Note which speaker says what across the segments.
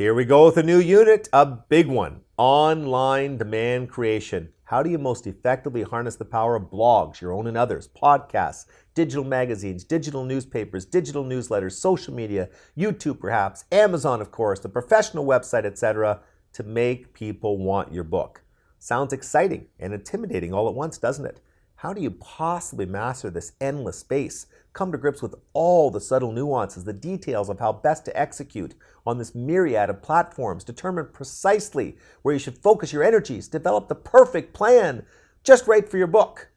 Speaker 1: Here we go with a new unit, a big one. Online demand creation. How do you most effectively harness the power of blogs, your own and others, podcasts, digital magazines, digital newspapers, digital newsletters, social media, YouTube perhaps, Amazon of course, the professional website, etc., to make people want your book? Sounds exciting and intimidating all at once, doesn't it? How do you possibly master this endless space? Come to grips with all the subtle nuances, the details of how best to execute on this myriad of platforms, determine precisely where you should focus your energies, develop the perfect plan just right for your book.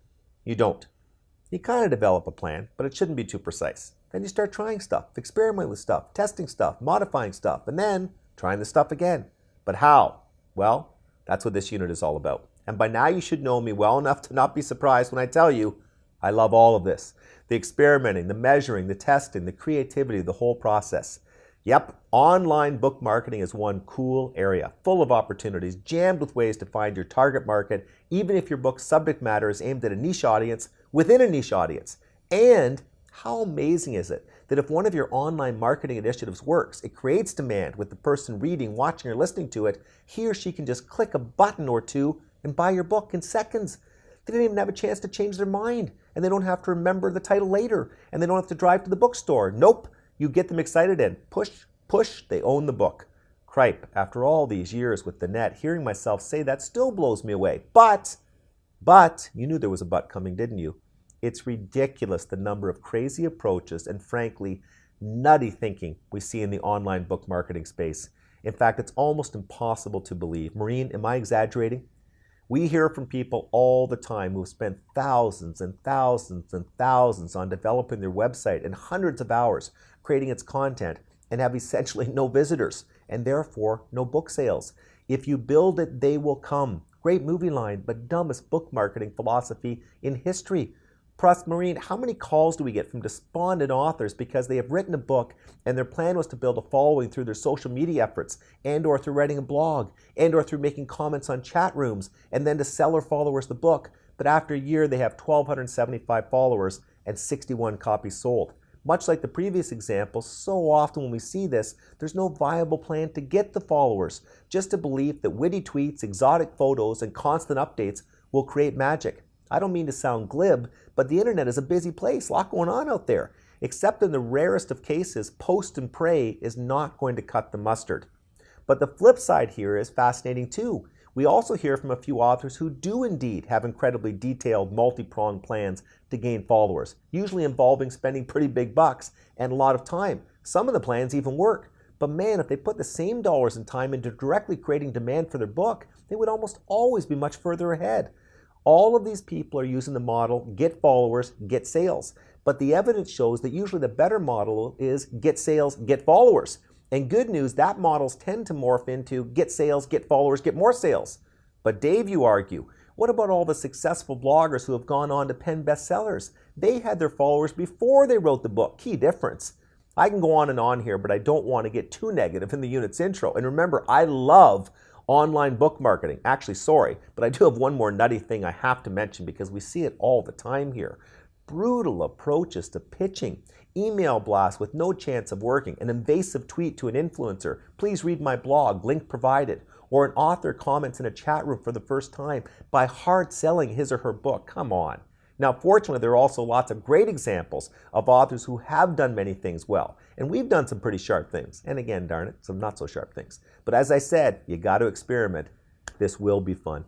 Speaker 1: You don't. You kind of develop a plan, but it shouldn't be too precise. Then you start trying stuff, experimenting with stuff, testing stuff, modifying stuff, and then trying the stuff again. But how? Well, that's what this unit is all about. And by now you should know me well enough to not be surprised when I tell you I love all of this. The experimenting, the measuring, the testing, the creativity, the whole process. Yep, online book marketing is one cool area, full of opportunities, jammed with ways to find your target market, even if your book's subject matter is aimed at a niche audience within a niche audience. And how amazing is it that if one of your online marketing initiatives works, it creates demand with the person reading, watching, or listening to it, he or she can just click a button or two and buy your book in seconds. They didn't even have a chance to change their mind, and they don't have to remember the title later, and they don't have to drive to the bookstore. Nope, you get them excited and push, they own the book. Cripe, after all these years with the net, hearing myself say that still blows me away. But, you knew there was a but coming, didn't you? It's ridiculous the number of crazy approaches and frankly, nutty thinking we see in the online book marketing space. In fact, it's almost impossible to believe. Maureen, am I exaggerating? We hear from people all the time who have spent thousands and thousands and thousands on developing their website and hundreds of hours creating its content and have essentially no visitors and therefore no book sales. If you build it, they will come. Great movie line, but dumbest book marketing philosophy in history. Plus, Maureen, how many calls do we get from despondent authors because they have written a book and their plan was to build a following through their social media efforts and or through writing a blog and or through making comments on chat rooms and then to sell their followers the book, but after a year they have 1,275 followers and 61 copies sold. Much like the previous example, so often when we see this, there's no viable plan to get the followers, just a belief that witty tweets, exotic photos, and constant updates will create magic. I don't mean to sound glib, but the internet is a busy place, a lot going on out there. Except in the rarest of cases, post and pray is not going to cut the mustard. But the flip side here is fascinating too. We also hear from a few authors who do indeed have incredibly detailed, multi-pronged plans to gain followers, usually involving spending pretty big bucks and a lot of time. Some of the plans even work. But man, if they put the same dollars and time into directly creating demand for their book, they would almost always be much further ahead. All of these people are using the model, get followers, get sales. But the evidence shows that usually the better model is get sales, get followers. And good news, that models tend to morph into get sales, get followers, get more sales. But Dave, you argue, what about all the successful bloggers who have gone on to pen bestsellers? They had their followers before they wrote the book. Key difference. I can go on here, but I don't want to get too negative in the unit's intro. And remember, I love online book marketing. Actually, sorry, but I do have one more nutty thing I have to mention because we see it all the time here. Brutal approaches to pitching, email blasts with no chance of working, an invasive tweet to an influencer, please read my blog, link provided, or an author comments in a chat room for the first time by hard selling his or her book. Come on. Now, fortunately, there are also lots of great examples of authors who have done many things well. And we've done some pretty sharp things. And again, darn it, some not so sharp things. But as I said, you got to experiment. This will be fun.